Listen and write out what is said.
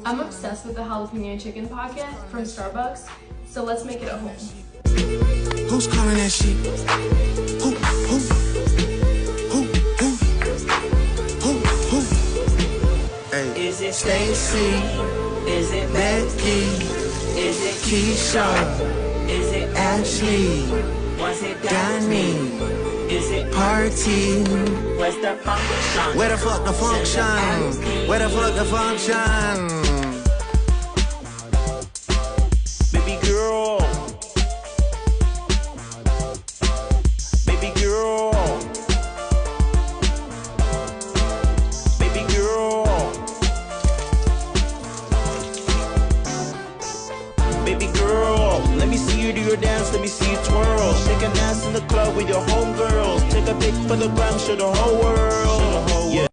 I'm obsessed with the jalapeno chicken pocket from Starbucks, so let's make it at home. Who's calling that shit? Who? Hey. Is it Stacy? Is it Becky? Is it Keisha? Is it Ashley? Was it Danny? Is it Party? Where's the function? Where the fuck the function? Where the fuck the function? Baby girl. Baby girl. Baby girl. Baby girl. Let me see you do your dance, let me see you twirl. Shake an ass in the club with your homegirls. Take a pic for the gram, show the whole world. Yeah.